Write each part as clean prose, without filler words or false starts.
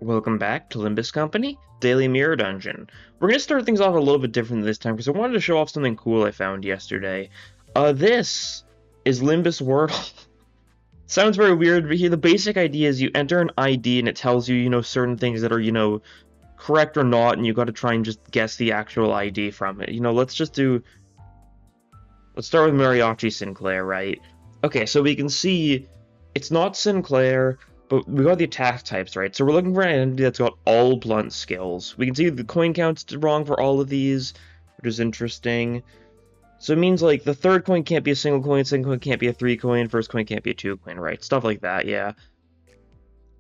Welcome back to Limbus Company, Daily Mirror Dungeon. We're going to start things off a little bit different this time because I wanted to show off something cool I found yesterday. This is Limbus Wordle. Sounds very weird, but here the basic idea is you enter an ID and it tells you, certain things that are, correct or not, and you got to try and just guess the actual ID from it. Let's start with Mariachi Sinclair, right? Okay, so we can see it's not Sinclair, but we got the attack types, right? So we're looking for an entity that's got all blunt skills. We can see the coin count's wrong for all of these, which is interesting. So it means, like, the third coin can't be a single coin, second coin can't be a 3 coin, first coin can't be a 2 coin, right? Stuff like that, yeah.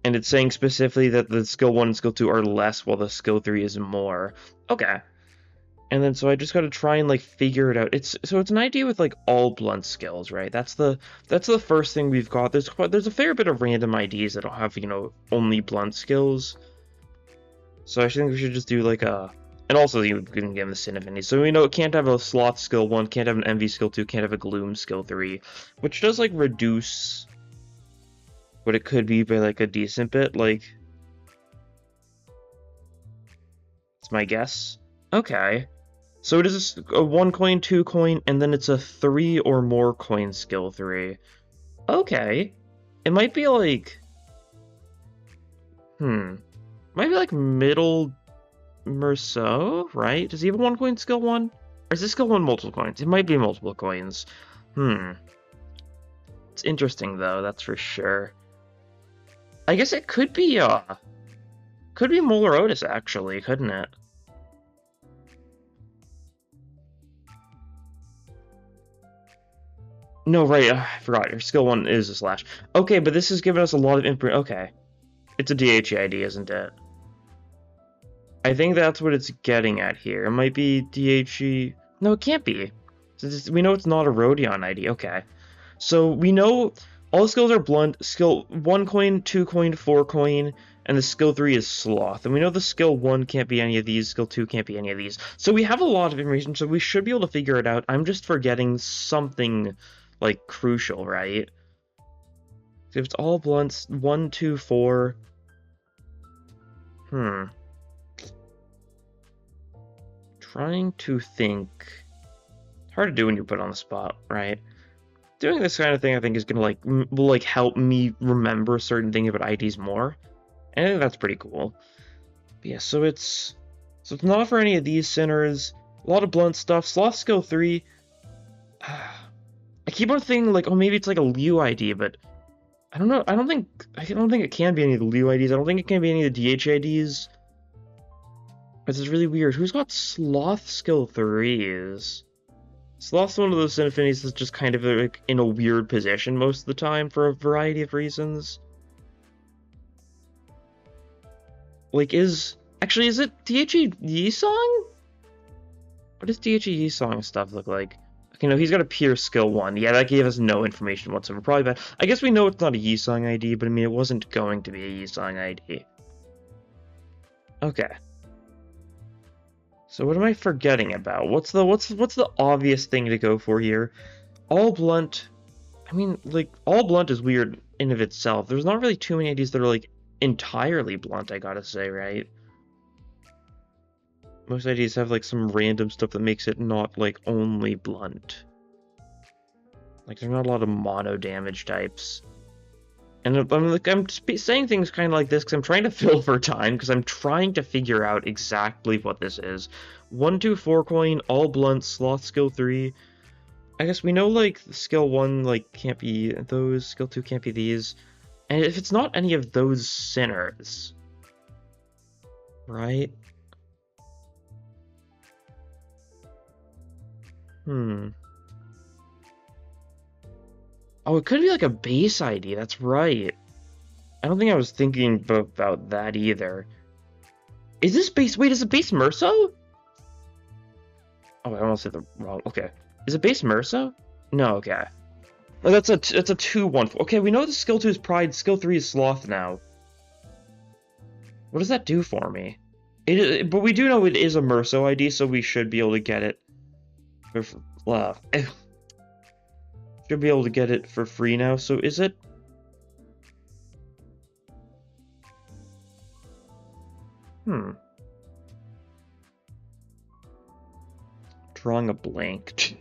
And it's saying specifically that the skill 1 and skill 2 are less, while the skill 3 is more. Okay. And then, so I just gotta try and, like, figure it out. It's an idea with, like, all blunt skills, right? That's the first thing we've got. There's a fair bit of random IDs that don't have, only blunt skills. So I think we should just do, like, and also you can give them the Sin Affinity. So we know it can't have a Sloth skill 1, can't have an Envy skill 2, can't have a Gloom skill 3. Which does, like, reduce what it could be by, like, a decent bit, like... It's my guess. Okay. So it is a 1 coin, 2 coin, and then it's a 3 or more coin skill 3. Okay. It might be like... Might be like middle Merceau, right? Does he have a 1 coin skill 1? Or is this skill 1 multiple coins? It might be multiple coins. It's interesting though, that's for sure. I guess it could be Molar Otis actually, couldn't it? No, right, I forgot. Your skill 1 is a slash. Okay, but this has given us a lot of input. Okay. It's a DHE ID, isn't it? I think that's what it's getting at here. It might be DHE... No, it can't be. We know it's not a Rodion ID. Okay. So we know all skills are blunt. Skill 1 coin, 2 coin, 4 coin, and the skill 3 is Sloth. And we know the skill 1 can't be any of these, skill 2 can't be any of these. So we have a lot of information, so we should be able to figure it out. I'm just forgetting something... like, crucial, right? If it's all blunts, 1, 2, 4... Trying to think... Hard to do when you're put on the spot, right? Doing this kind of thing, I think, is gonna, will help me remember certain things about IDs more. And I think that's pretty cool. But yeah, so it's not for any of these sinners. A lot of blunt stuff. Sloth skill 3... I keep on thinking, like, oh, maybe it's like a Liu ID, but I don't know. I don't think it can be any of the Liu IDs. I don't think it can be any of the DH IDs. This is really weird. Who's got Sloth skill 3s? Sloth's one of those Sin Affinities that's just kind of, like, in a weird position most of the time for a variety of reasons. Like, actually, is it DHE Yisong? What does DHE Yisong stuff look like? He's got a pure skill 1. Yeah, that gave us no information whatsoever. Probably bad. I guess we know it's not a Yisong ID, but I mean, it wasn't going to be a Yisong ID. Okay. So what am I forgetting about? What's the obvious thing to go for here? All blunt. I mean, like, all blunt is weird in of itself. There's not really too many IDs that are, like, entirely blunt, I gotta say, right? Most IDs have, like, some random stuff that makes it not, like, only blunt. Like, there's not a lot of mono damage types. And I'm saying things kind of like this because I'm trying to fill for time, because I'm trying to figure out exactly what this is. 1, 2, 4 coin, all blunt, Sloth skill 3. I guess we know, like, skill 1, like, can't be those, skill 2 can't be these. And if it's not any of those sinners, right? Oh, it could be like a base ID, that's right. I don't think I was thinking about that either. Is this base... Wait, is it base Merceau? Oh, I almost said the wrong... Okay. Is it base Merceau? No, okay. Oh, that's a 2-1. Okay, we know the skill 2 is Pride, skill 3 is Sloth now. What does that do for me? But we do know it is a Merceau ID, so we should be able to get it. Should be able to get it for free now. So is it Drawing a blank.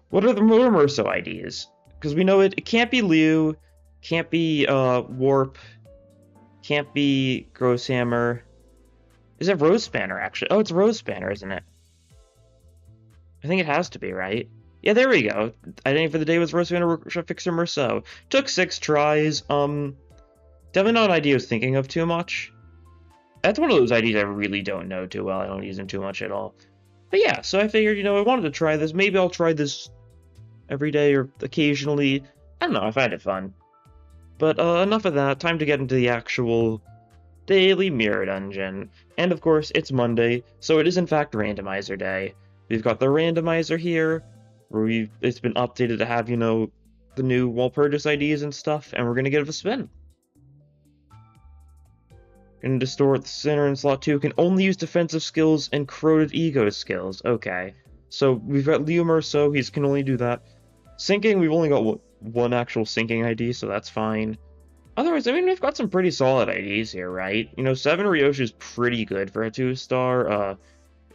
What are the Merso IDs? Because we know it can't be Liu, can't be Warp, can't be Grosshammer. Is it Rose Spanner, actually? Oh, it's Rose Spanner, isn't it? I think it has to be, right? Yeah, there we go. Identity for the day was Rose Spanner Fixer Merceau. Took 6 tries. Definitely not an idea I was thinking of too much. That's one of those IDs I really don't know too well. I don't use them too much at all. But yeah, so I figured, you know, I wanted to try this. Maybe I'll try this every day or occasionally. I don't know, I find it fun. But enough of that. Time to get into the actual daily mirror dungeon. And of course, it's Monday, so it is in fact randomizer day. We've got the randomizer here, where it's been updated to have, you know, the new wall purchase IDs and stuff, and we're gonna give it a spin. Gonna distort the center in slot 2, can only use defensive skills and corroded ego skills. Okay. So we've got Leo Merceau, he can only do that. Syncing, we've only got one actual syncing ID, so that's fine. Otherwise, I mean, we've got some pretty solid IDs here, right? You know, 7 Ryoshi is pretty good for a 2-star.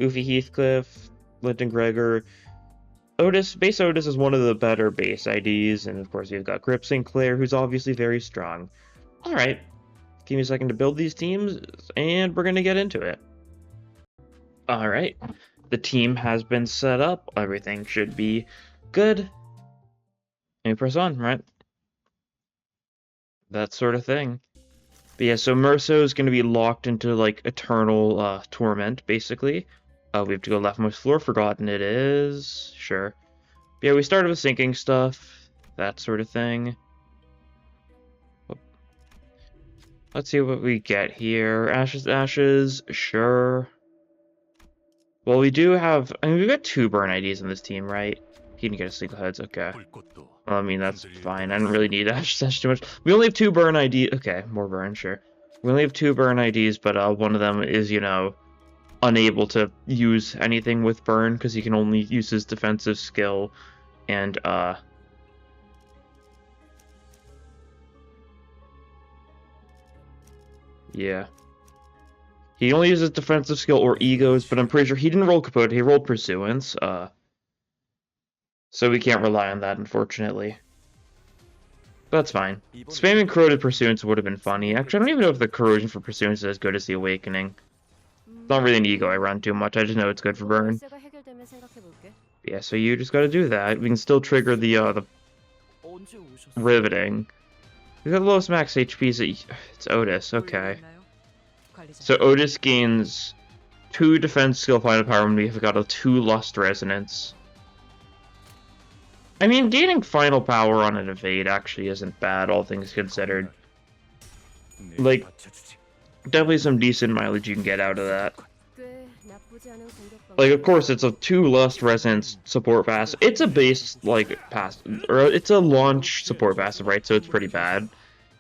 Ufi Heathcliff, Linton Gregor. Base Otis is one of the better base IDs, and of course you've got Grip Sinclair, who's obviously very strong. Alright, give me a second to build these teams, and we're gonna get into it. Alright, the team has been set up, everything should be good. Let me press on, right? That sort of thing. But yeah, so Merceau is going to be locked into, like, eternal torment, basically. We have to go leftmost floor, forgotten it is. Sure. But yeah, we started with syncing stuff, that sort of thing. Let's see what we get here. Ashes, sure. Well, we do have, I mean, we've got 2 burn IDs in this team, right? He didn't get a single heads, okay. Well, I mean, that's fine. I don't really need Ashes too much. We only have 2 burn IDs. Okay, more burn, sure. We only have 2 burn IDs, but one of them is, you know, unable to use anything with burn because he can only use his defensive skill and yeah. He only uses defensive skill or egos, but I'm pretty sure he didn't roll Capote, he rolled Pursuance, so we can't rely on that, unfortunately. That's fine. Spamming Corroded Pursuance would have been funny. Actually, I don't even know if the Corrosion for Pursuance is as good as the Awakening. It's not really an ego I run too much, I just know it's good for burn. Yeah, so you just gotta do that. We can still trigger the Riveting. We got the lowest max HP, it's Otis, okay. So Otis gains 2 defense skill final power when we've got a 2 Lust Resonance. I mean, gaining final power on an evade actually isn't bad, all things considered. Like, definitely some decent mileage you can get out of that. Like, of course, it's a 2 Lust Resonance support passive. It's a base, like, passive, or it's a launch support passive, right? So it's pretty bad.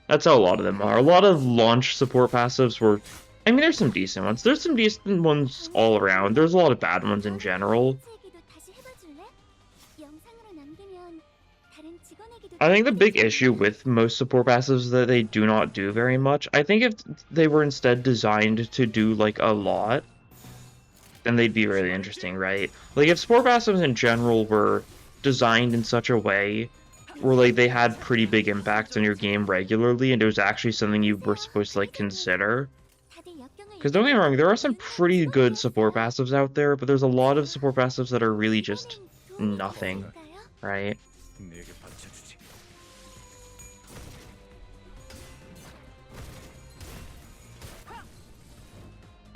That's how a lot of them are. A lot of launch support passives were... I mean, there's some decent ones. There's some decent ones all around. There's a lot of bad ones in general. I think the big issue with most support passives is that they do not do very much. I think if they were instead designed to do, like, a lot, then they'd be really interesting, right? Like, if support passives in general were designed in such a way where, like, they had pretty big impacts on your game regularly, and it was actually something you were supposed to, like, consider. Because don't get me wrong, there are some pretty good support passives out there, but there's a lot of support passives that are really just nothing, right?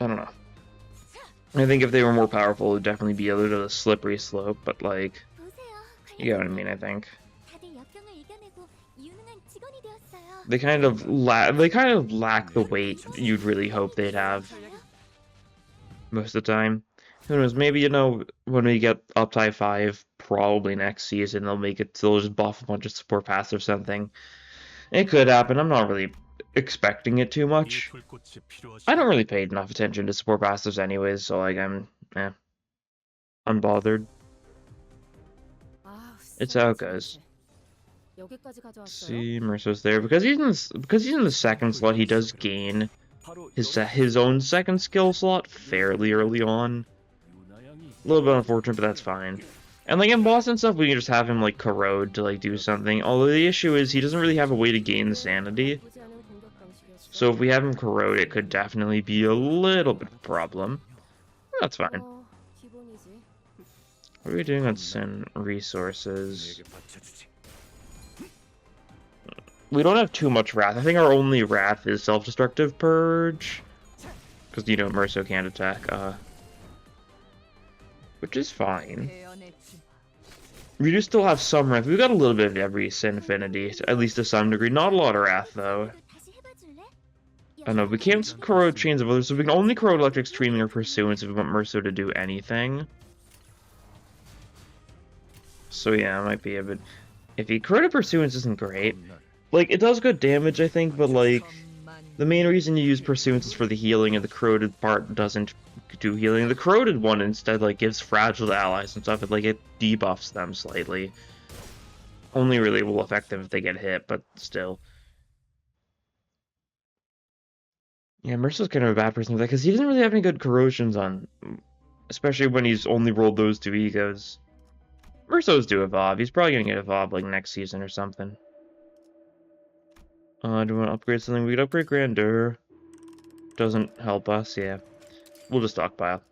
I don't know. I think if they were more powerful, it would definitely be a little bit of a slippery slope, but, like, you get what I mean, I think. They kind of lack the weight you'd really hope they'd have most of the time. Who knows, maybe, you know, when we get up to I-5, probably next season, they'll just buff a bunch of support pass or something. It could happen, I'm not really expecting it too much. I don't really pay enough attention to support passives anyways, so, like, I'm, unbothered. It's how it goes. See, Mercer's there. Because he's in the second slot, he does gain his own second skill slot fairly early on. A little bit unfortunate, but that's fine. And like in boss and stuff, we can just have him like corrode to like do something. Although the issue is he doesn't really have a way to gain sanity. So if we have him corrode, it could definitely be a little bit of a problem. That's fine. What are we doing on Sin resources? We don't have too much Wrath. I think our only Wrath is Self-Destructive Purge. Because, you know, Merso can't attack, which is fine. We do still have some Wrath. We've got a little bit of every Sin affinity, at least to some degree. Not a lot of Wrath, though. I don't know, we can't corrode Chains of Others, so we can only corrode Electric Streaming or Pursuance if we want Merso to do anything. So yeah, it might be a bit... If he corroded Pursuance isn't great. Like, it does good damage, I think, but like... The main reason you use Pursuance is for the healing, and the corroded part doesn't do healing. The corroded one instead, like, gives fragile to allies and stuff, and like, it debuffs them slightly. Only really will affect them if they get hit, but still. Yeah, Mercer's kind of a bad person for that, because he doesn't really have any good corrosions on... Especially when he's only rolled those two egos. Mercer's due evolve. He's probably gonna get evolved, like, next season or something. Do we want to upgrade something? We could upgrade Grandeur. Doesn't help us, yeah. We'll just stockpile.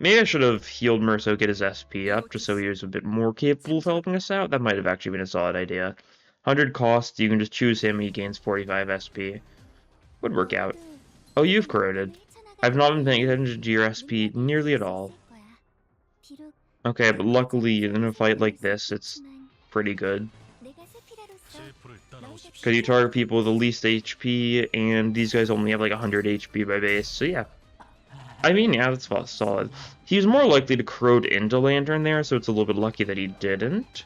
Maybe I should have healed Merso, get his SP up, just so he was a bit more capable of helping us out. That might have actually been a solid idea. 100 cost, you can just choose him, he gains 45 SP. Would work out. Oh, you've corroded. I've not been paying attention to your SP nearly at all. Okay, but luckily in a fight like this, it's pretty good. Because you target people with the least HP, and these guys only have like 100 HP by base, so yeah. I mean, yeah, that's solid. He's more likely to corrode into Lantern there, so it's a little bit lucky that he didn't.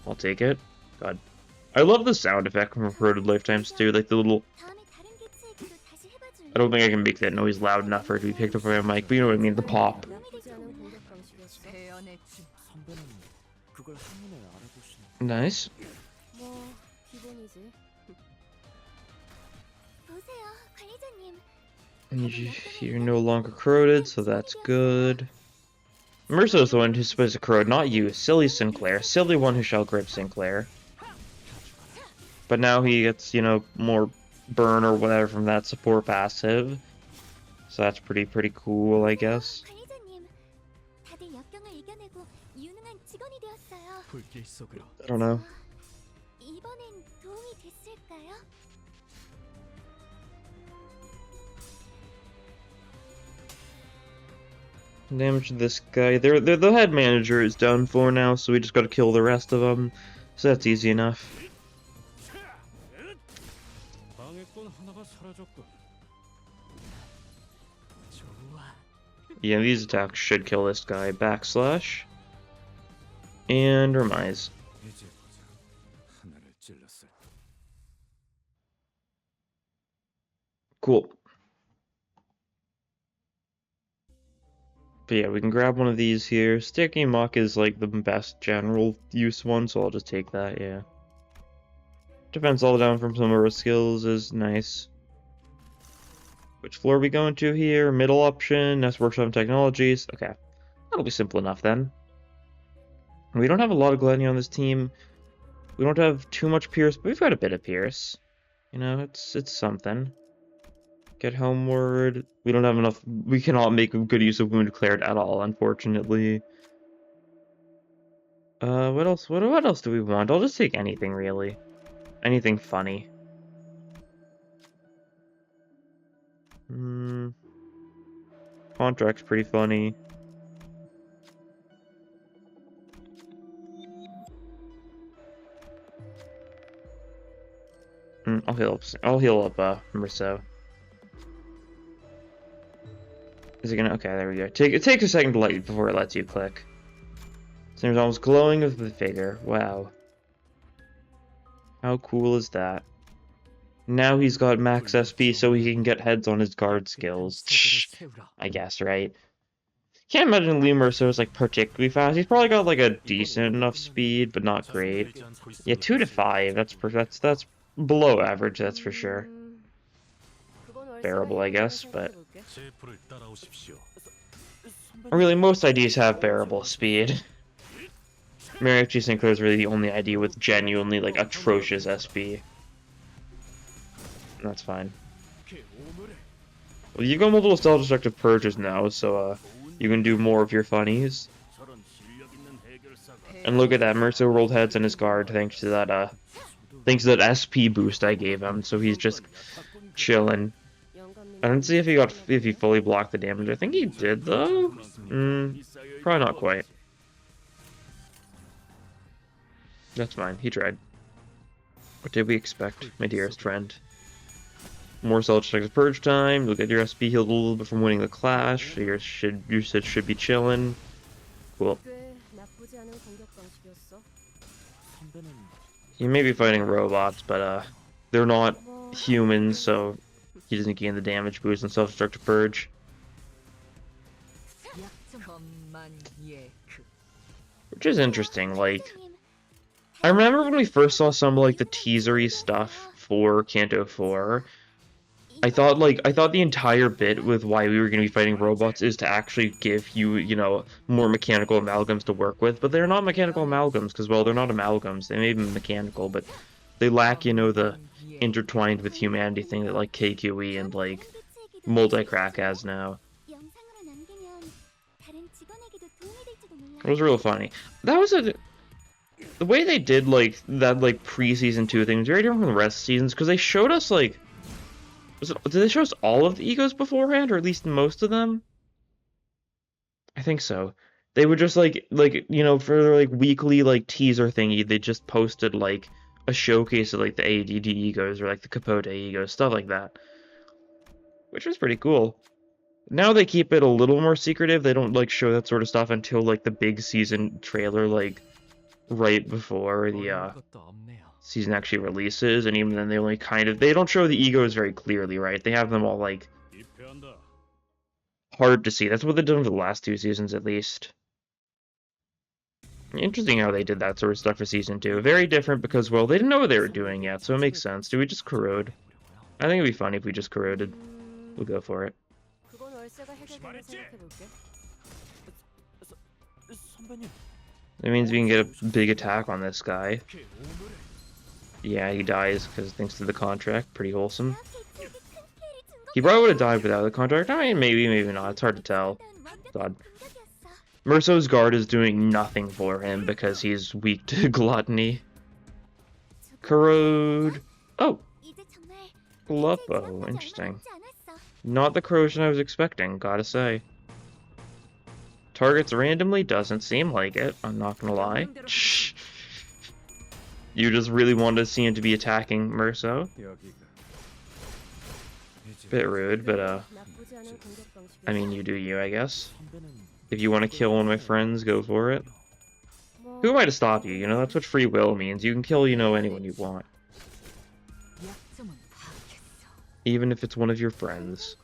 I'll take it. God. I love the sound effect from corroded lifetimes too, like the little... I don't think I can make that noise loud enough for it to be picked up by my mic, but you know what I mean, the pop. Nice. You're no longer corroded, so that's good. Merso's the one who's supposed to corrode, not you. Silly Sinclair. Silly one who shall grip Sinclair. But now he gets, you know, more burn or whatever from that support passive. So that's pretty cool, I guess. I don't know. Damage to this guy. The head manager is done for now, so we just gotta kill the rest of them. So that's easy enough. Yeah, these attacks should kill this guy. Backslash. And Remise. Cool. But yeah, we can grab one of these here. Sticky Muck is like the best general use one, so I'll just take that, yeah. Defense all down from some of our skills is nice. Which floor are we going to here? Middle option, Nest Workshop Technologies. Okay, that'll be simple enough then. We don't have a lot of Gluttony on this team. We don't have too much Pierce, but we've got a bit of Pierce. You know, it's something. Get homeward. We don't have enough. We cannot make good use of Wound Declared at all, unfortunately. What else? What else do we want? I'll just take anything, really. Anything funny. Contract's pretty funny. I'll heal up, Merso. Is it gonna? Okay, there we go. It takes a second to light you before it lets you click. Seems almost glowing with the figure. Wow. How cool is that? Now he's got max SP, so he can get heads on his guard skills. I guess, right? Can't imagine Lee Mercer is like particularly fast. He's probably got like a decent enough speed, but not great. Yeah, 2 to 5. That's below average. That's for sure. bearable, I guess, but really most IDs have bearable speed. Mary F. G. Sinclair is really the only ID with genuinely like atrocious SB. That's fine. Well, you got multiple self-destructive purges now, so you can do more of your funnies. And look at that, Mercer rolled heads in his guard thanks to that SP boost I gave him, so he's just chilling. I don't see if he fully blocked the damage. I think he did though. Probably not quite. That's fine. He tried. What did we expect, my dearest friend? More self-destructive purge time. Look at your SP healed a little bit from winning the clash. Your usage should be chilling. Cool. He may be fighting robots, but they're not humans, so he doesn't gain the damage boost and self-destructive purge. Which is interesting. Like, I remember when we first saw some like the teasery stuff for Kanto 4. I thought the entire bit with why we were going to be fighting robots is to actually give you, you know, more mechanical amalgams to work with, but they're not mechanical amalgams because, well, they're not amalgams. They may be mechanical, but they lack, you know, the intertwined with humanity thing that like KQE and like Multicrack has now. It was real funny. That was the way they did like that like pre-season 2 thing was very different from the rest of the seasons because they showed us like. Did they show us all of the egos beforehand, or at least most of them? I think so. They would just like you know, for their like weekly like teaser thingy, they just posted like a showcase of like the ADD egos or like the Capote egos, stuff like that, which was pretty cool. Now they keep it a little more secretive. They don't like show that sort of stuff until like the big season trailer, like right before the season actually releases, and even then they only they don't show the egos very clearly, right? They have them all like hard to see. That's what they've done for the last 2 seasons at least. Interesting how they did that sort of stuff for season 2. Very different because, well, they didn't know what they were doing yet, so it makes sense. Do we just corrode? I think it'd be funny if we just corroded. We'll go for it. That means we can get a big attack on this guy. Yeah, he dies because thanks to the contract. Pretty wholesome. He probably would have died without the contract. I mean, maybe, maybe not. It's hard to tell. God. Merso's guard is doing nothing for him because he's weak to gluttony. Corrode. Oh. Gluppo. Interesting. Not the corrosion I was expecting, gotta say. Targets randomly? Doesn't seem like it. I'm not gonna lie. Shh. You just really wanted to see him to be attacking Merso. Bit rude, but I mean, you do you, I guess. If you want to kill one of my friends, go for it. Who am I to stop you? You know, that's what free will means. You can kill, you know, anyone you want. Even if it's one of your friends.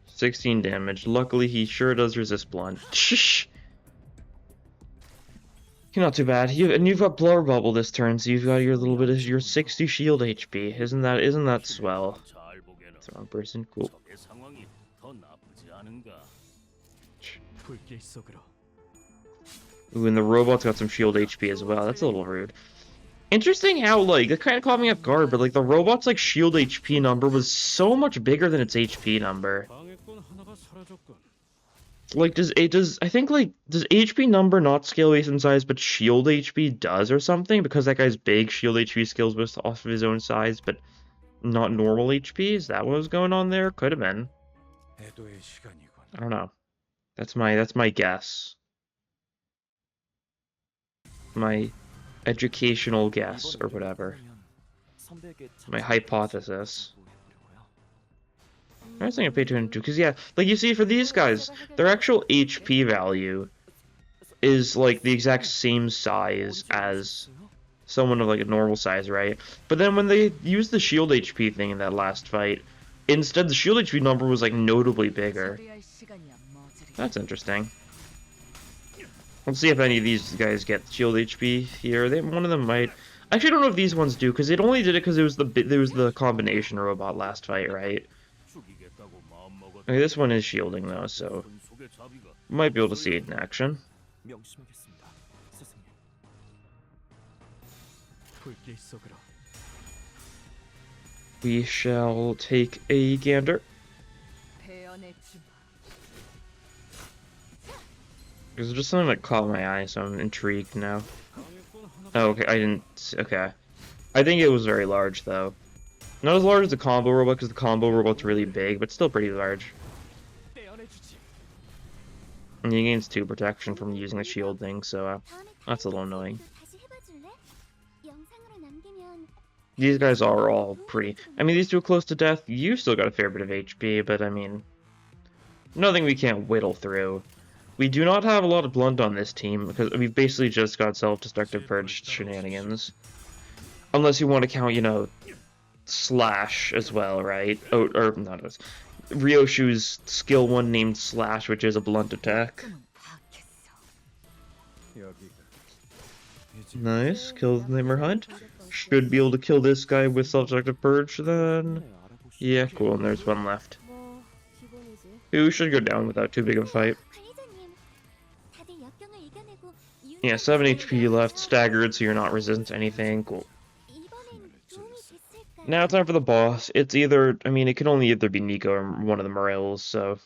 16 damage. Luckily, he sure does resist blunt. Shh. You're not too bad. And you've got Blur Bubble this turn, so you've got your little bit of your 60 shield HP. Isn't that swell? That's the wrong person. Cool. Ooh, and the robot's got some shield HP as well. That's a little rude. Interesting how, like, it kind of caught me off guard, but, like, the robot's, like, shield HP number was so much bigger than its HP number. Like, does HP number not scale based on size, but shield HP does or something? Because that guy's big, shield HP scales based off of his own size, but not normal HP? Is that what was going on there? Could have been. I don't know. That's my guess. My educational guess, or whatever. My hypothesis. I was thinking pay attention to, because yeah, like you see for these guys, their actual HP value is like the exact same size as someone of like a normal size, right? But then when they used the shield HP thing in that last fight, instead the shield HP number was like notably bigger. That's interesting. Let's see if any of these guys get shield HP here. One of them might. Actually, I don't know if these ones do, because it only did it because it was the combination robot last fight, right? Okay, this one is shielding though, so might be able to see it in action. We shall take a gander. There's just something that caught my eye, so I'm intrigued now. Oh, okay, I didn't. Okay. I think it was very large, though. Not as large as the combo robot, because the combo robot's really big, but still pretty large. And he gains 2 protection from using the shield thing, so that's a little annoying. These guys are all pretty. I mean, these two are close to death. You still got a fair bit of HP, but I mean, nothing we can't whittle through. We do not have a lot of blunt on this team, because we've basically just got self-destructive purge shenanigans. Unless you want to count, you know, Slash as well, right? Oh, or not as Ryoshu's skill 1 named Slash, which is a blunt attack. Nice, kill the Nightmare Hunt. Should be able to kill this guy with self-destructive purge then. Yeah, cool, and there's one left. Who should go down without too big of a fight. Yeah, 7 HP left, staggered, so you're not resistant to anything. Cool. Now it's time for the boss. It's either, I mean, it can only either be Nico or one of the Morels, so.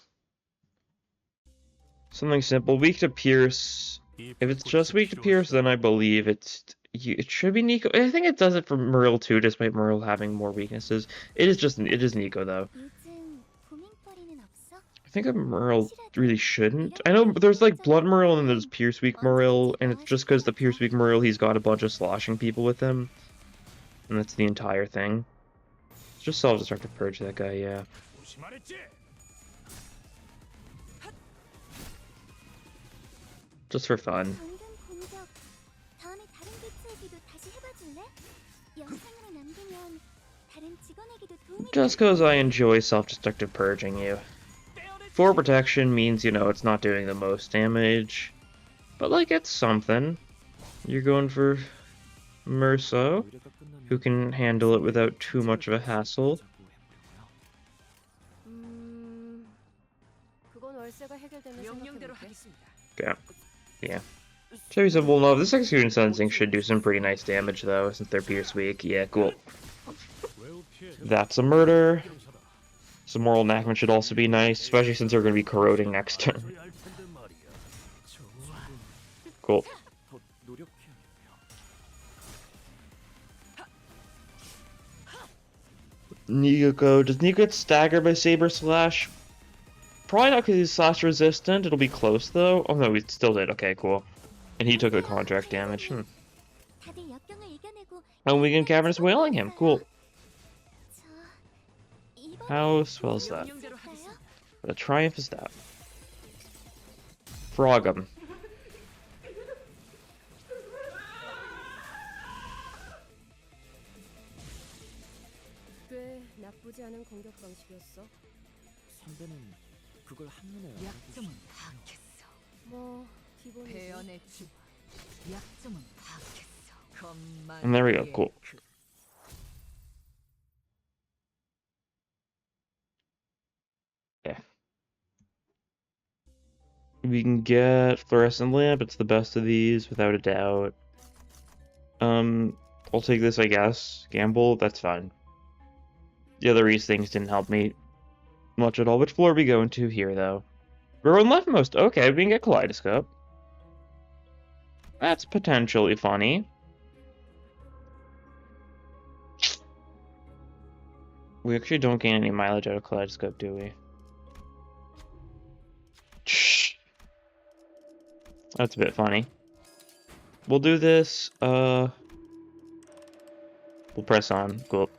Something simple. Weak to Pierce. If it's just weak to Pierce, then I believe it should be Nico. I think it does it for Morel too, despite Morel having more weaknesses. It is Nico, though. I think a Morel really shouldn't. I know there's like Blunt Morel and there's Pierce Weak Morel, and it's just because the Pierce Weak Morel, he's got a bunch of sloshing people with him. And that's the entire thing. It's just self-destructive purge that guy, yeah. Just for fun. Just because I enjoy self-destructive purging you. 4 protection means, you know, it's not doing the most damage. But, like, it's something. You're going for Merso, who can handle it without too much of a hassle. Okay. Yeah. Should be simple enough. This execution sensing should do some pretty nice damage, though, since they're Pierce weak. Yeah, cool. That's a murder. Some moral enactment should also be nice, especially since they're going to be corroding next turn. Cool. Nico, does Nico get staggered by Saber Slash? Probably not because he's slash resistant. It'll be close though. Oh no, he still did. Okay, cool. And he took the contract damage. And we can cavernous wailing him. Cool. How swell is that? What a triumph is that? Frog him. And there we go, cool. Yeah. We can get Fluorescent Lamp, it's the best of these, without a doubt. I'll take this, I guess. Gamble, that's fine. The other East things didn't help me much at all. Which floor are we going to here, though? We're on leftmost. Okay, we can get Kaleidoscope. That's potentially funny. We actually don't gain any mileage out of Kaleidoscope, do we? Shh. That's a bit funny. We'll do this, we'll press on. Cool.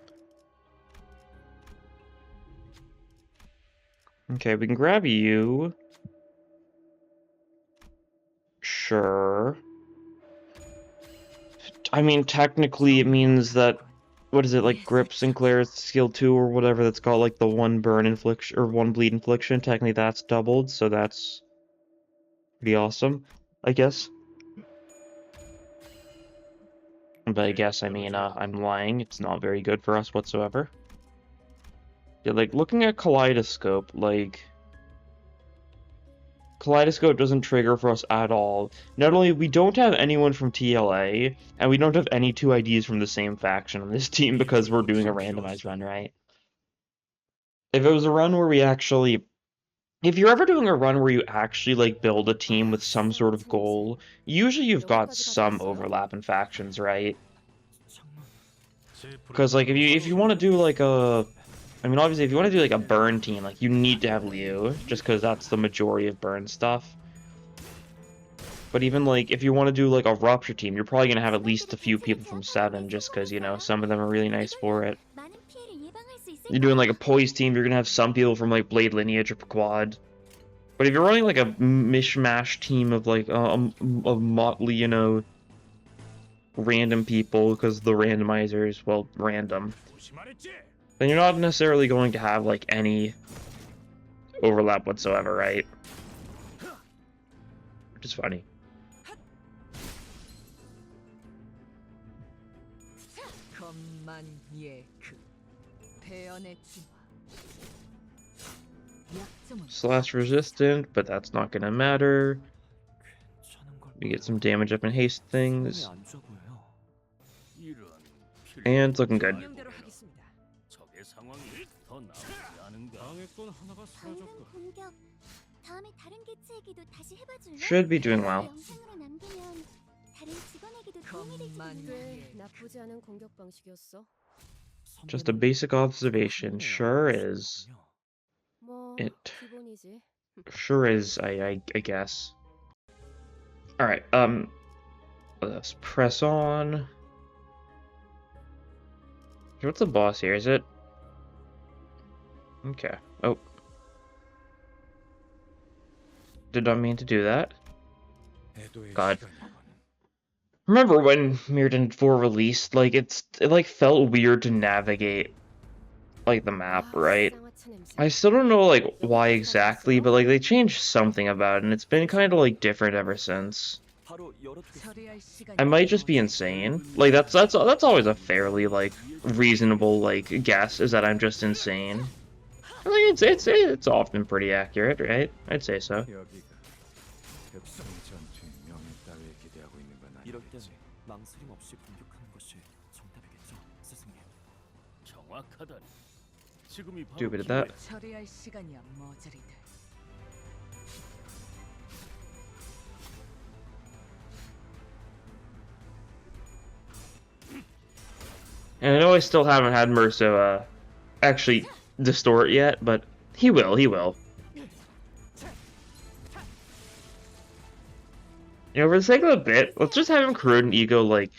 Okay, we can grab you. Sure. I mean, technically it means that, what is it, like Grip Sinclair's skill 2 or whatever that's got like the 1 burn infliction, or 1 bleed infliction, technically that's doubled, so that's pretty awesome, I guess. But I guess, I mean, I'm lying. It's not very good for us whatsoever. Yeah, like, looking at Kaleidoscope, like... Kaleidoscope doesn't trigger for us at all. Not only we don't have anyone from TLA, and we don't have any 2 IDs from the same faction on this team because we're doing a randomized run, right? If it was a run where we actually... If you're ever doing a run where you actually, like, build a team with some sort of goal, usually you've got some overlap in factions, right? Because, like, if you want to do, like, a... I mean, obviously, if you want to do, like, a burn team, like, you need to have Liu, just because that's the majority of burn stuff. But even, like, if you want to do, like, a rupture team, you're probably going to have at least a few people from 7, just because, you know, some of them are really nice for it. You're doing, like, a poise team, you're going to have some people from, like, Blade Lineage or Quad. But if you're running, like, a mishmash team of, like, of motley, you know, random people, because the randomizer is, well, random, then you're not necessarily going to have, like, any overlap whatsoever, right? Which is funny. Slash resistant, but that's not gonna matter. We get some damage up and haste things. And it's looking good. Should be doing well. Just a basic observation. Sure is. It sure is, I guess. Alright, let's press on. What's the boss here? Is it? Okay. Oh. Did not mean to do that. God. Remember when Mirrodin 4 released? Like, it like felt weird to navigate, like, the map, right? I still don't know, like, why exactly, but, like, they changed something about it, and it's been kind of, like, different ever since. I might just be insane. Like, that's always a fairly, like, reasonable, like, guess, is that I'm just insane. I think it's often pretty accurate, right? I'd say so. Do a bit of that. And I know I still haven't had Merso actually distort yet, but he will. You know, for the sake of a bit, let's just have him corrode and ego, like,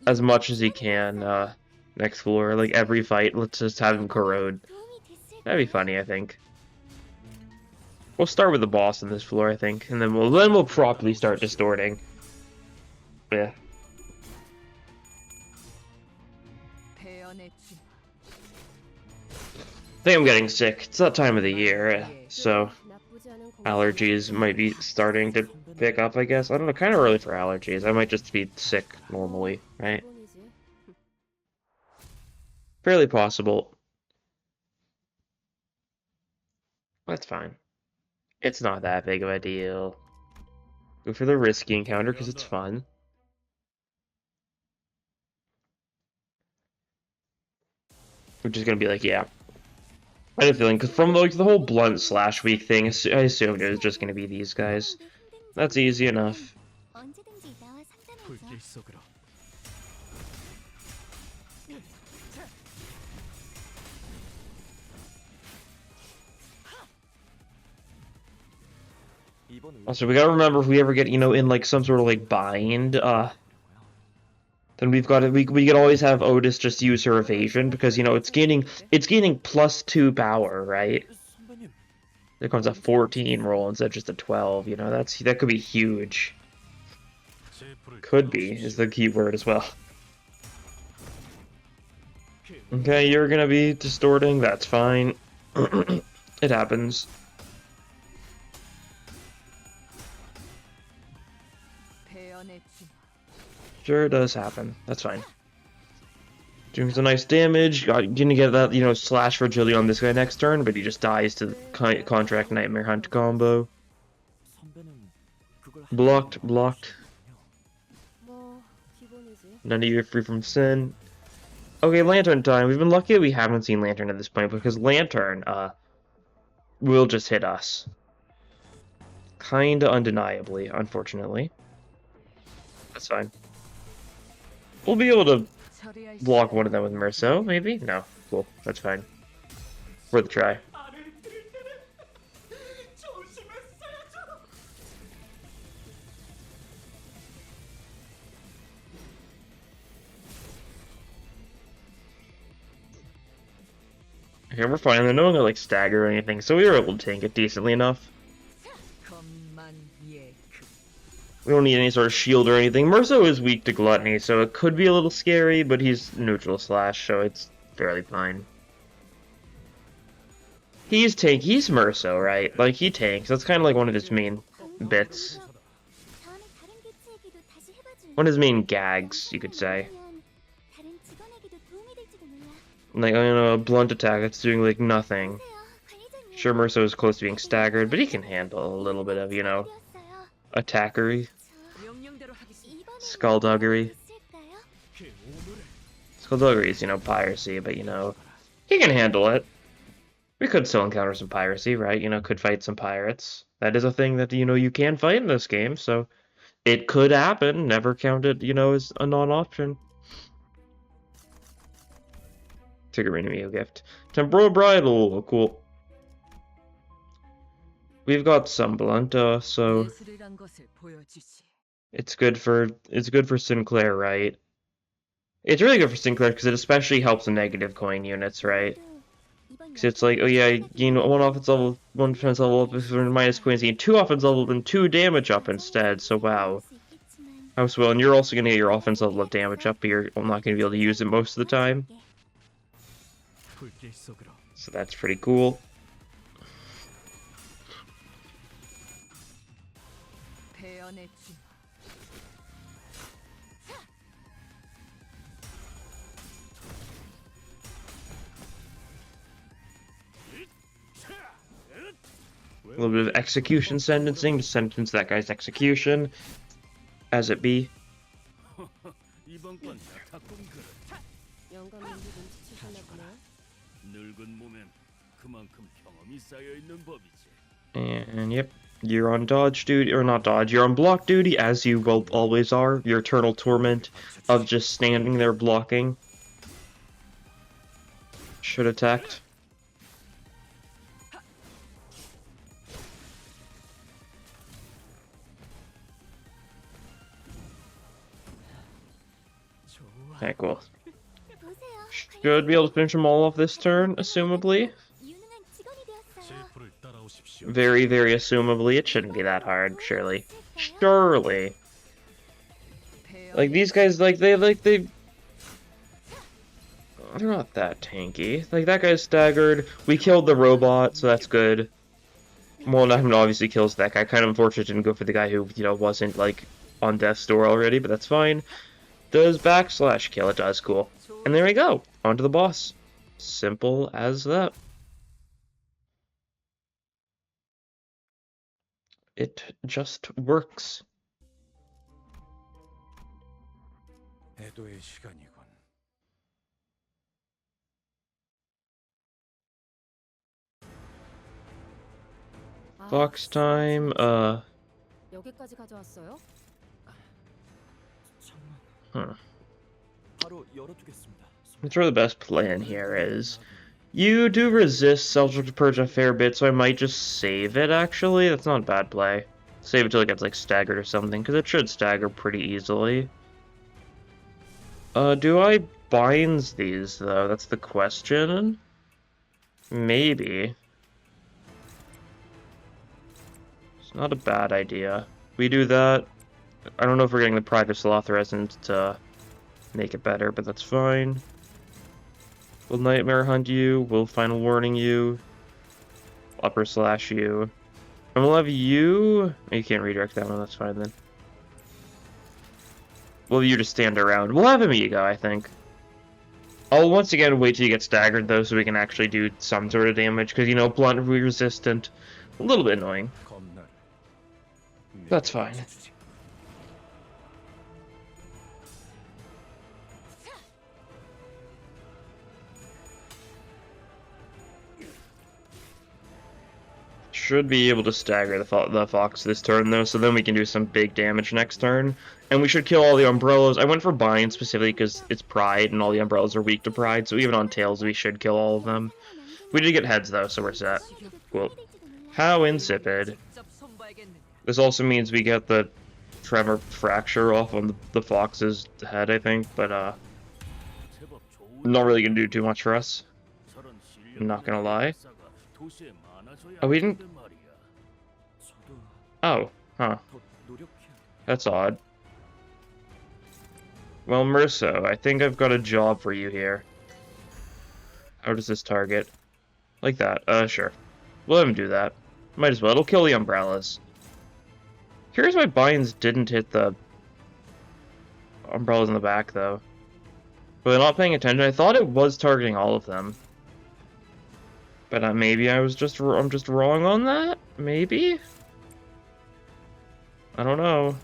as much as he can, next floor. Like, every fight, let's just have him corrode. That'd be funny, I think. We'll start with the boss on this floor, I think, and then we'll properly start distorting. Yeah. I think I'm getting sick. It's that time of the year, so allergies might be starting to pick up, I guess. I don't know, kind of early for allergies. I might just be sick normally, right? Fairly possible. That's fine. It's not that big of a deal. Go for the risky encounter because it's fun. Which is gonna be like, yeah. I had a feeling, because from like the whole blunt slash weak thing, I assumed it was just gonna be these guys. That's easy enough. Also, we gotta remember if we ever get, you know, in like some sort of like bind, then we've got to, we can always have Otis just use her evasion because, you know, it's gaining +2 power, right? There comes a 14 roll instead of just a 12, you know, that could be huge. Could be is the key word as well. Okay, you're gonna be distorting, that's fine. It happens. Sure does happen. That's fine. Doing some nice damage. Gonna get that, you know, slash fragility on this guy next turn, but he just dies to the contract nightmare hunt combo. Blocked, blocked. None of you are free from sin. Okay, Lantern time. We've been lucky that we haven't seen Lantern at this point, because Lantern, will just hit us. Kinda undeniably, unfortunately. That's fine. We'll be able to block one of them with Merceau, maybe? No. Cool. That's fine. Worth a try. Okay, we're fine. They're no longer like stagger or anything, so we were able to tank it decently enough. We don't need any sort of shield or anything. Merceau is weak to Gluttony, so it could be a little scary, but he's neutral slash, so it's fairly fine. He's Merceau, right? Like, he tanks. That's kind of like one of his main bits. One of his main gags, you could say. Like, you know, a blunt attack that's doing, like, nothing. Sure, Merceau is close to being staggered, but he can handle a little bit of, you know, attackery. Skullduggery. Skullduggery is, you know, piracy, but, you know, he can handle it. We could still encounter some piracy, right? You know, could fight some pirates. That is a thing that, you know, you can fight in this game, so it could happen. Never count it, you know, as a non-option. Arena Meal gift. Temporal Bridle, cool. We've got some blunt, so it's good for Sinclair, right? It's really good for Sinclair because it especially helps the negative coin units, right? Because it's like, oh yeah, you know, 1 offense level, 1 defense level up for minus coins, you get 2 offense level and 2 damage up instead. So wow, house well, and you're also gonna get your offense level of damage up, but you're not gonna be able to use it most of the time. So that's pretty cool. A little bit of execution sentencing to sentence that guy's execution, as it be. And yep, you're on dodge duty, or not dodge, you're on block duty, as you well always are. Your eternal torment of just standing there blocking. Should attacked. Okay, cool. Should be able to finish them all off this turn, assumably. Very, very assumably. It shouldn't be that hard, surely. Surely. Like, these guys, they're not that tanky. Like, that guy's staggered. We killed the robot, so that's good. Well, nothing obviously kills that guy. Kind of unfortunate didn't go for the guy who, you know, wasn't, like, on death's door already, but that's fine. Does backslash kill? It does, cool. And there we go. On to the boss. Simple as that. It just works. Fox time, 여기까지 가져왔어요? I'm sure the best plan here is you do resist Self-Destructive Purge a fair bit, so I might just save it, actually. That's not a bad play. Save it till it gets, like, staggered or something, because it should stagger pretty easily. Do I binds these, though? That's the question. Maybe. It's not a bad idea. We do that. I don't know if we're getting the Private Sloth Resonance to make it better, but that's fine. We'll Nightmare Hunt you, we'll Final Warning you, Upper Slash you. And we'll have you... You can't redirect that one, that's fine then. Well, you just stand around. We'll have Amigo, I think. I'll once again wait till you get staggered, though, so we can actually do some sort of damage, because, you know, blunt resistant. A little bit annoying. That's fine. Should be able to stagger the fox this turn, though, so then we can do some big damage next turn. And we should kill all the umbrellas. I went for bind specifically because it's pride, and all the umbrellas are weak to pride, so even on tails we should kill all of them. We did get heads, though, so we're set. Cool. How insipid. This also means we get the tremor fracture off on the fox's head, I think, but, not really gonna do too much for us. I'm not gonna lie. Oh, we didn't... Oh, huh. That's odd. Well, Merso, I think I've got a job for you here. How does this target? Like that. Sure. We'll have him do that. Might as well. It'll kill the umbrellas. Here's why binds didn't hit the umbrellas in the back, though. But not paying attention. I thought it was targeting all of them. But maybe I'm just wrong on that? Maybe? I don't know.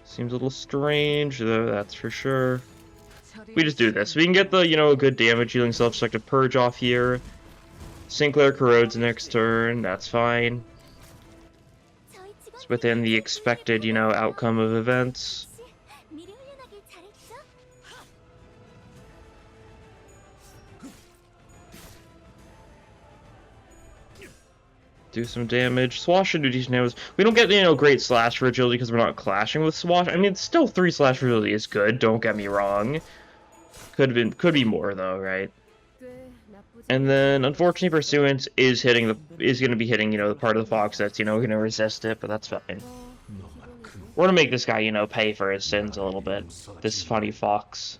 Seems a little strange, though, that's for sure. We just do this. We can get the, you know, a good damage healing self-destructive purge off here. Sinclair corrodes next turn, that's fine. It's within the expected, you know, outcome of events. Do some damage. Swash should do decent damage. We don't get, you know, great slash for agility because we're not clashing with Swash. I mean, still 3 slash for agility is good, don't get me wrong. Could be more though, right? And then, unfortunately, Pursuance is gonna be hitting, you know, the part of the fox that's, you know, gonna resist it, but that's fine. We're gonna make this guy, you know, pay for his sins a little bit. This funny fox.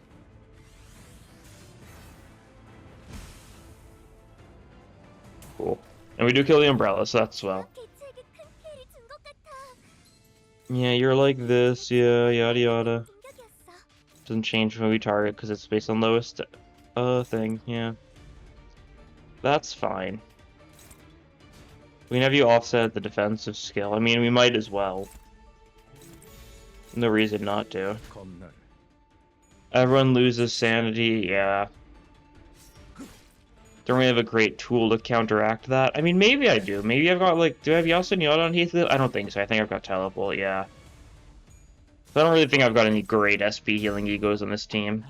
Cool. And we do kill the umbrella, so that's swell. Yeah, you're like this, yeah, yada yada. Doesn't change when we target because it's based on lowest thing, yeah. That's fine. We can have you offset the defensive skill. I mean, we might as well. No reason not to. Everyone loses sanity, yeah. Don't really have a great tool to counteract that. I mean, maybe I do. Maybe I've got, like, do I have Yasuo and Yada on Heathcliff? I don't think so. I think I've got Teleport, yeah. I don't really think I've got any great SP healing egos on this team.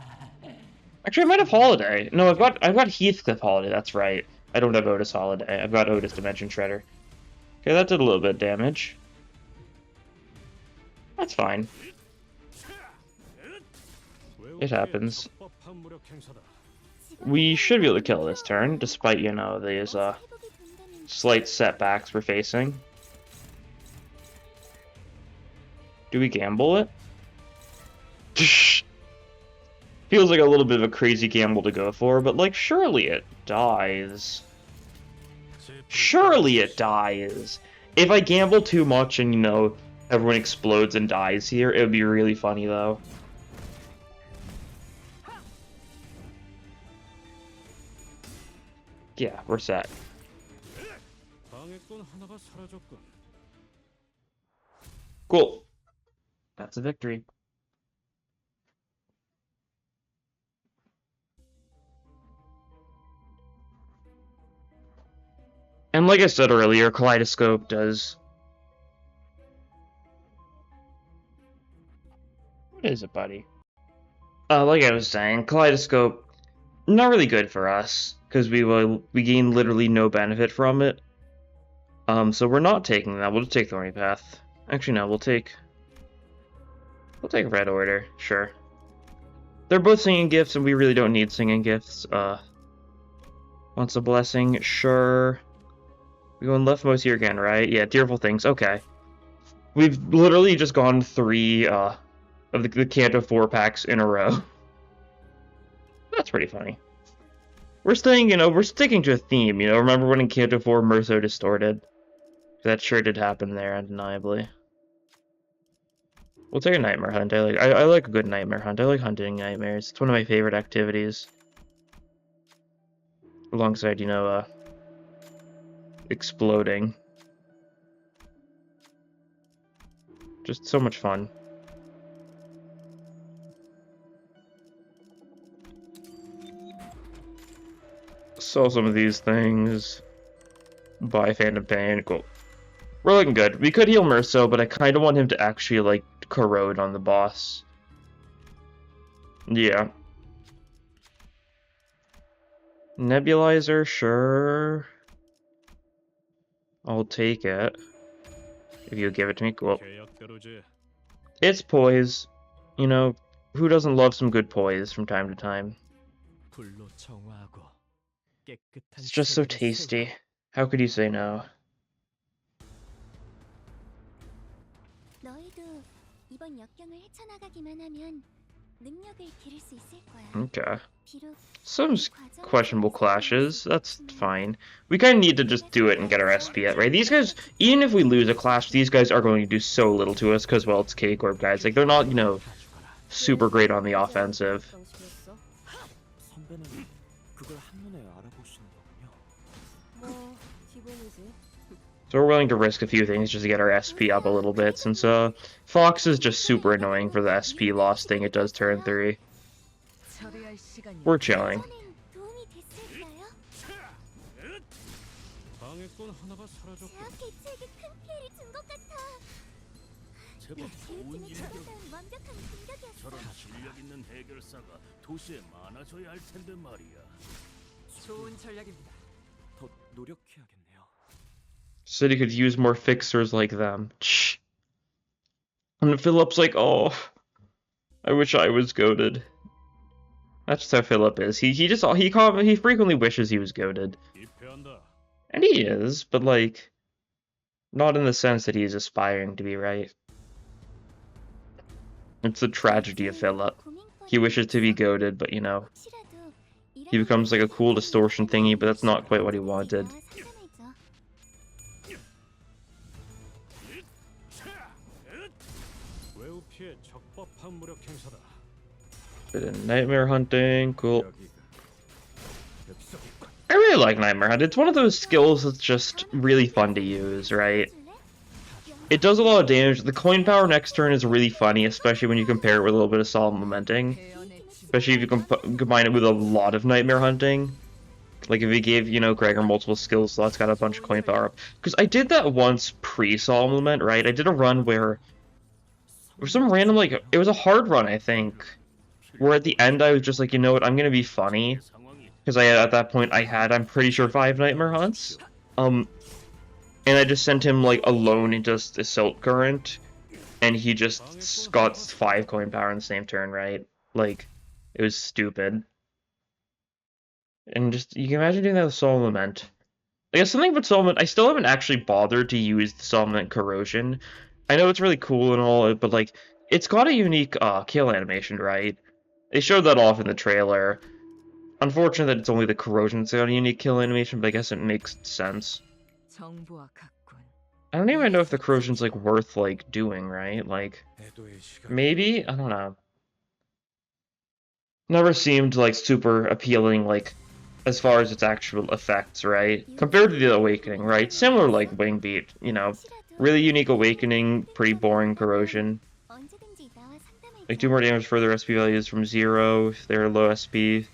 Actually, I might have Holiday. No, I've got Heathcliff Holiday, that's right. I don't have Otis Holiday. I've got Otis Dimension Shredder. Okay, that did a little bit of damage. That's fine. It happens. We should be able to kill this turn, despite, you know, these slight setbacks we're facing. Do we gamble it? Feels like a little bit of a crazy gamble to go for, but, like, surely it dies. Surely it dies. If I gamble too much and, you know, everyone explodes and dies here, it would be really funny, though. Yeah, we're set. Cool. That's a victory. And like I said earlier, Kaleidoscope does... What is it, buddy? Like I was saying, Kaleidoscope, not really good for us, because we gain literally no benefit from it. So we're not taking that. We'll just take Thorny Path. Actually, no, we'll take Red Order, sure. They're both singing gifts, and we really don't need singing gifts. Wants a blessing, sure. We going leftmost here again, right? Yeah, Tearful Things, okay. We've literally just gone 3 of the Kanto 4 packs in a row. That's pretty funny. We're staying, you know, we're sticking to a theme, you know. Remember when in Kanto 4 Merso distorted? That sure did happen there, undeniably. We'll take a nightmare hunt. I like a good nightmare hunt. I like hunting nightmares. It's one of my favorite activities. Alongside, you know, exploding. Just so much fun. Sell some of these things. Buy Phantom Pain. Cool. We're looking good. We could heal Merso, but I kind of want him to actually, like, corrode on the boss. Yeah. Nebulizer, sure. I'll take it. If you give it to me, cool. It's poise. You know, who doesn't love some good poise from time to time? It's just so tasty. How could you say no? Okay. Some questionable clashes. That's fine. We kind of need to just do it and get our SP at, right? These guys, even if we lose a clash, these guys are going to do so little to us because, well, it's K-Corp guys. Like, they're not, you know, super great on the offensive. So we're willing to risk a few things just to get our SP up a little bit, since Fox is just super annoying for the SP loss thing it does turn 3. We're chilling. City could use more fixers like them. Shh. And Philip's like, oh, I wish I was goated. That's just how Philip is. He frequently wishes he was goated. And he is, but like, not in the sense that he's aspiring to be, right? It's the tragedy of Philip. He wishes to be goated, but you know, he becomes like a cool distortion thingy, but that's not quite what he wanted. Bit of nightmare hunting, cool. I really like nightmare hunt. It's one of those skills that's just really fun to use, right? It does a lot of damage. The coin power next turn is really funny, especially when you compare it with a little bit of solid momenting. Especially if you combine it with a lot of nightmare hunting. Like if you gave, you know, Gregor multiple skill slots, got a bunch of coin power up. Because I did that once pre-Solemn Lament, right? I did a run where... It was some random, like... It was a hard run, I think. Where at the end I was just like, you know what, I'm gonna be funny. Because at that point I had, I'm pretty sure, 5 nightmare hunts. And I just sent him, like, alone into Assault Current. And he just got 5 coin power in the same turn, right? Like, it was stupid. And just, you can imagine doing that with Solemn Lament. I guess something about Solemn Lament, I still haven't actually bothered to use the Solemn Lament Corrosion. I know it's really cool and all, but like, it's got a unique kill animation, right? They showed that off in the trailer. Unfortunate that it's only the Corrosion that's got a unique kill animation, but I guess it makes sense. I don't even know if the Corrosion's like worth like doing, right? Like, maybe? I don't know. Never seemed like super appealing, like, as far as its actual effects, right? Compared to the Awakening, right? Similar like Wingbeat, you know. Really unique Awakening, pretty boring Corrosion. Like 2 more damage for their SP values from 0 if they're low SP.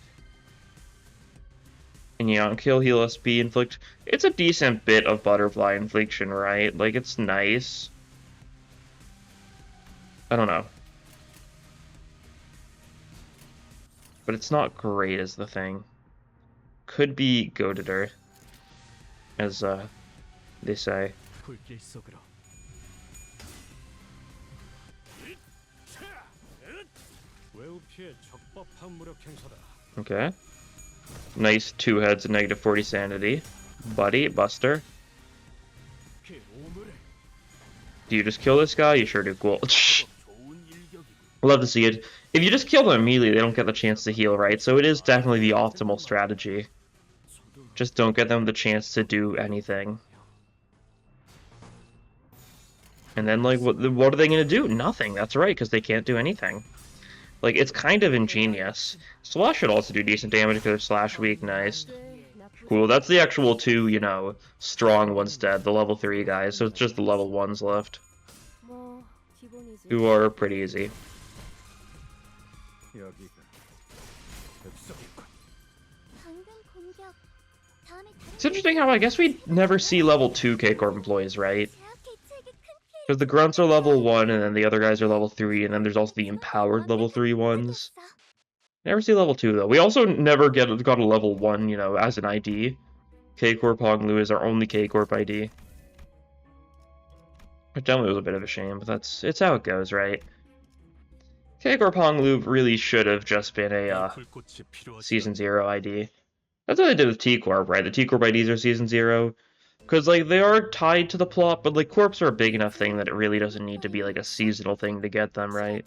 And yeah, kill, heal, SP, inflict. It's a decent bit of butterfly infliction, right? Like, it's nice. I don't know. But it's not great is the thing. Could be goated, as they say. Okay. Nice 2 heads and negative 40 sanity. Buddy, Buster. Do you just kill this guy? You sure do. Cool. Love to see it. If you just kill them immediately, they don't get the chance to heal, right? So it is definitely the optimal strategy. Just don't get them the chance to do anything. And then, like, what are they gonna do? Nothing. That's right, because they can't do anything. Like, it's kind of ingenious. Slash should also do decent damage because Slash weak, nice. Cool, that's the actual two, you know, strong ones dead, the level 3 guys, so it's just the level 1s left. Who are pretty easy. It's interesting how I guess we never see level 2 K-Corp employees, right? Because the grunts are level 1, and then the other guys are level 3, and then there's also the empowered level 3 ones. Never see level 2, though. We also never got a level 1, you know, as an ID. K-Corp Honglu is our only K-Corp ID. Which definitely was a bit of a shame, but it's how it goes, right? K-Corp Honglu really should have just been a Season 0 ID. That's what they did with T-Corp, right? The T-Corp IDs are Season 0. Because, like, they are tied to the plot, but, like, Corps are a big enough thing that it really doesn't need to be, like, a seasonal thing to get them, right?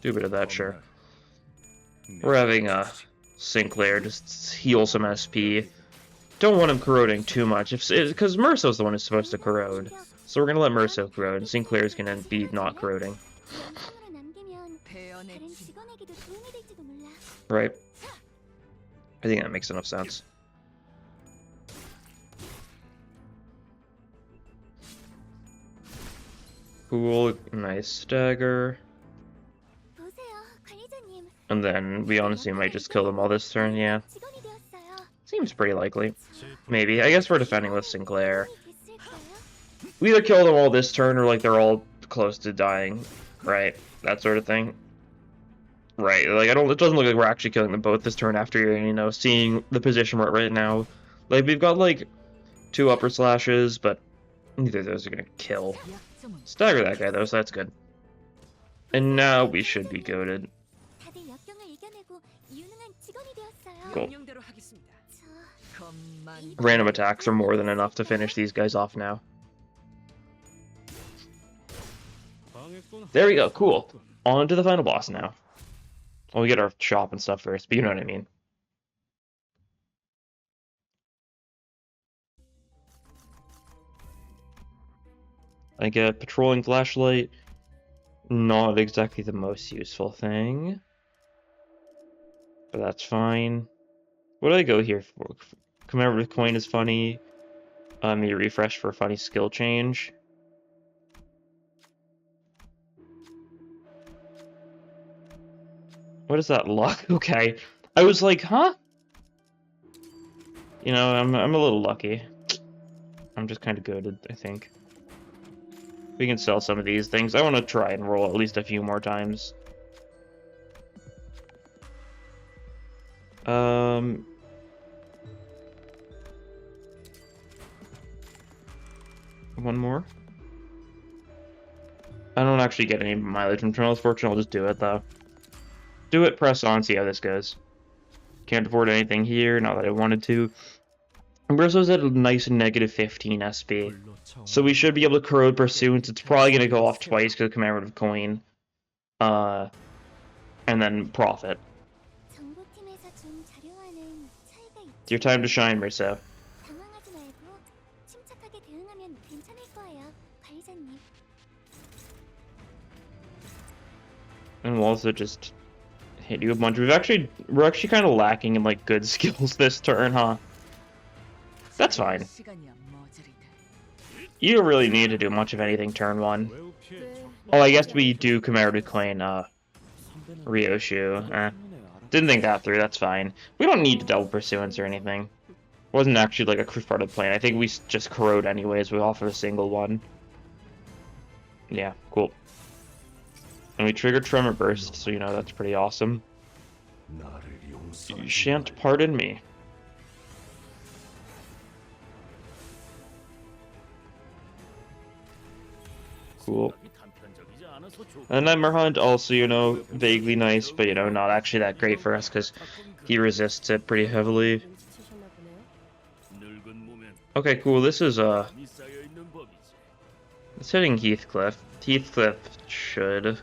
Do a bit of that, sure. We're having Sinclair just heal some SP. Don't want him corroding too much, because Merso's the one who's supposed to corrode. So we're gonna let Merso corrode, and Sinclair's gonna be not corroding. Right. I think that makes enough sense. Cool, nice stagger. And then we honestly might just kill them all this turn, yeah. Seems pretty likely. Maybe. I guess we're defending with Sinclair. We either kill them all this turn or like they're all close to dying. Right. That sort of thing. Right. Like it doesn't look like we're actually killing them both this turn after, you know, seeing the position we're at right now. Like we've got like 2 upper slashes, but neither of those are gonna kill. Stagger that guy though, so that's good. And now we should be goated. Cool. Random attacks are more than enough to finish these guys off now. There we go, cool. On to the final boss now. Well, we get our shop and stuff first, but you know what I mean. I get patrolling flashlight. Not exactly the most useful thing. But that's fine. What do I go here for? Commemorative coin is funny. You refresh for a funny skill change. What is that luck? Okay. I was like, huh? You know, I'm a little lucky. I'm just kind of goated, I think. We can sell some of these things. I want to try and roll at least a few more times. One more. I don't actually get any mileage from Terminal's Fortune. I'll just do it, though. Do it, press on, see how this goes. Can't afford anything here, not that I wanted to. Brisso's at a nice negative 15 SP. So we should be able to corrode Pursuance. It's probably going to go off twice because of commemorative coin. And then profit. It's your time to shine, Brisso. And we'll also just hit you a bunch. We're actually kind of lacking in like good skills this turn, huh? That's fine. You don't really need to do much of anything turn 1. Oh, I guess we do commemorative coin Ryoshu. Didn't think that through, that's fine. We don't need to double pursuance or anything. Wasn't actually like a crucial part of the plan. I think we just corrode anyways. We offer a single one. Yeah, cool. And we trigger Tremor Burst, so you know that's pretty awesome. You shan't pardon me. Cool. And Nightmare Hunt also, you know, vaguely nice, but you know, not actually that great for us because he resists it pretty heavily. Okay, cool. This is it's hitting Heathcliff. Heathcliff should.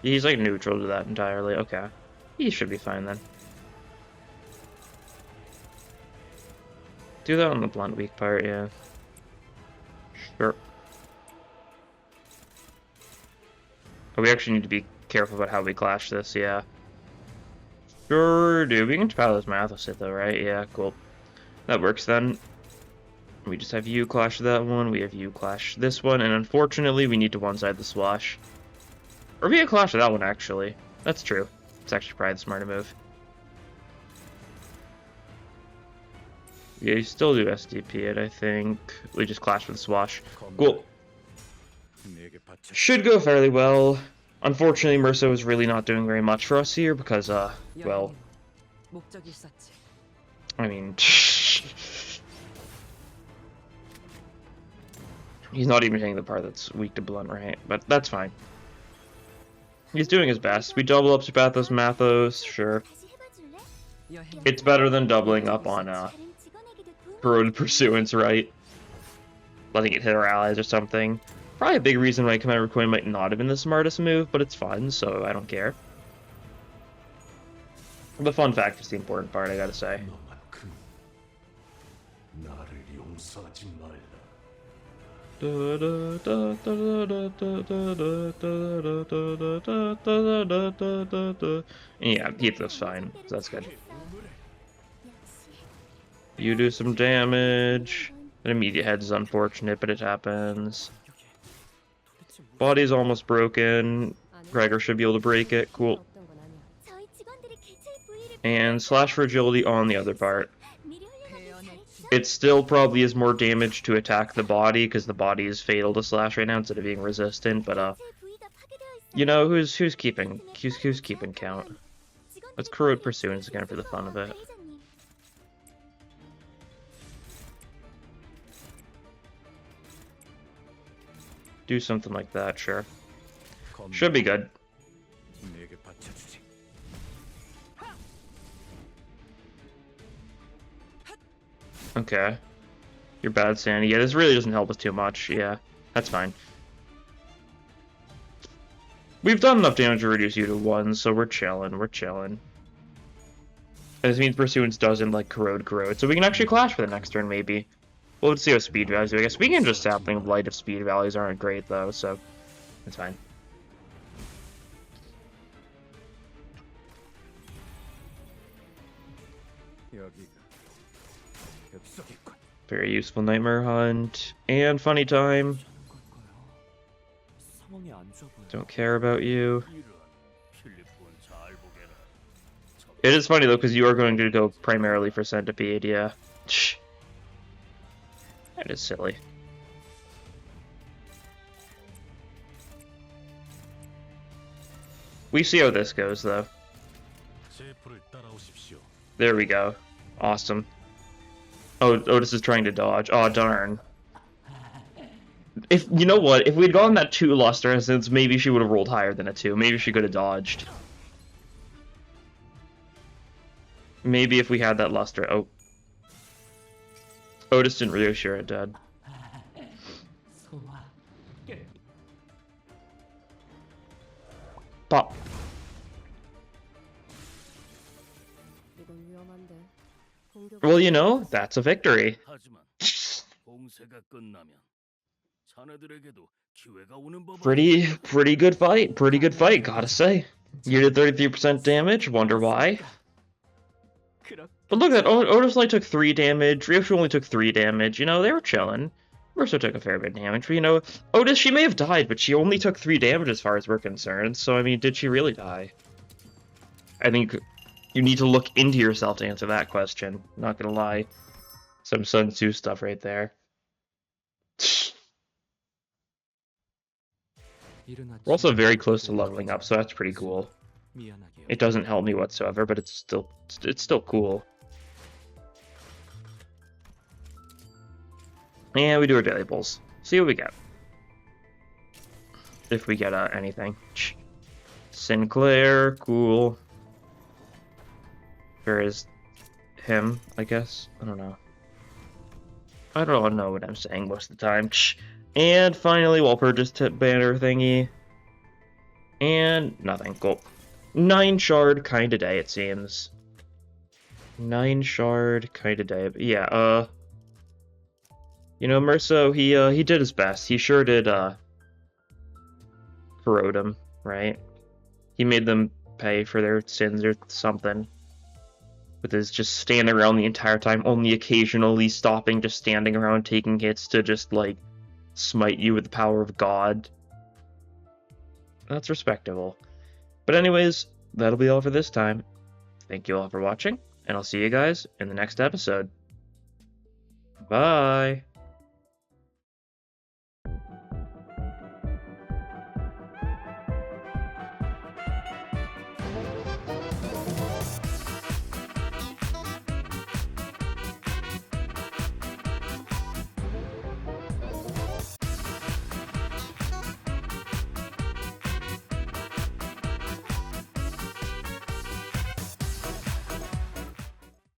He's like neutral to that entirely. Okay, he should be fine then. Do that on the blunt weak part, yeah. Sure. Oh, we actually need to be careful about how we clash this, yeah. Sure, dude. We can power this Mathos hit though, right? Yeah, cool. That works then. We just have you clash that one, we have you clash this one, and unfortunately we need to one-side the swash. Or we can clash that one, actually. That's true. It's actually probably the smarter move. Yeah, you still do SDP it, I think. We just clash with the swash. Cool. Should go fairly well. Unfortunately, Merso is really not doing very much for us here because, well... I mean... He's not even hitting the part that's weak to blunt, right? But that's fine. He's doing his best. We double up to Pathos Mathos, sure. It's better than doubling up on, Corroded Pursuance, right? Letting it hit our allies or something. Probably a big reason why Commander Coin might not have been the smartest move, but it's fun, so I don't care. The fun factor is the important part, I gotta say. Yeah, keep this fine, so that's good. You do some damage. An immediate head is unfortunate, but it happens. Body's almost broken. Gregor should be able to break it. Cool. And slash for agility on the other part. It still probably is more damage to attack the body, because the body is fatal to slash right now instead of being resistant, but you know, who's keeping count? Let's corrode pursuance again for the fun of it. Do something like that, sure. Should be good. Okay. You're bad, Sandy. Yeah, this really doesn't help us too much. Yeah, that's fine. We've done enough damage to reduce you to 1, so we're chilling. We're chilling. And this means Pursuance doesn't, like, corrode. So we can actually clash for the next turn, maybe. Well, let's see how speed values do. I guess we can just Sapling of Light if speed values aren't great, though, so it's fine. Very useful Nightmare Hunt. And Funny Time. Don't care about you. It is funny, though, because you are going to go primarily for Centipede, yeah. That is silly. We see how this goes, though. There we go. Awesome. Oh, Otis is trying to dodge. Oh, darn. If you know what, if we'd gotten that 2 luster instance, maybe she would have rolled higher than a 2. Maybe she could have dodged. Maybe if we had that luster. Oh. Otis didn't really sure it did. Pop. Well, you know, that's a victory. Pretty good fight. Pretty good fight, gotta say. You did 33% damage, wonder why. But look at that, Otis only took 3 damage, Ryoshu only took 3 damage, you know, they were chilling. Merso took a fair bit of damage, but you know, Otis, she may have died, but she only took 3 damage as far as we're concerned, so I mean, did she really die? I think you need to look into yourself to answer that question, not gonna lie. Some Sun Tzu stuff right there. We're also very close to leveling up, so that's pretty cool. It doesn't help me whatsoever, but it's still cool. And we do our daily pulls. See what we get. If we get anything. Sinclair, cool. Where is him, I guess? I don't know. I don't know what I'm saying most of the time. And finally, we'll purchase tip banner thingy. And nothing. Cool. 9 shard kinda day, it seems. 9 shard kinda day. Yeah, You know, Merso, he did his best. He sure did corrode him, right? He made them pay for their sins or something. With his just standing around the entire time, only occasionally stopping, just standing around taking hits to just like smite you with the power of God. That's respectable. But anyways, that'll be all for this time. Thank you all for watching, and I'll see you guys in the next episode. Bye!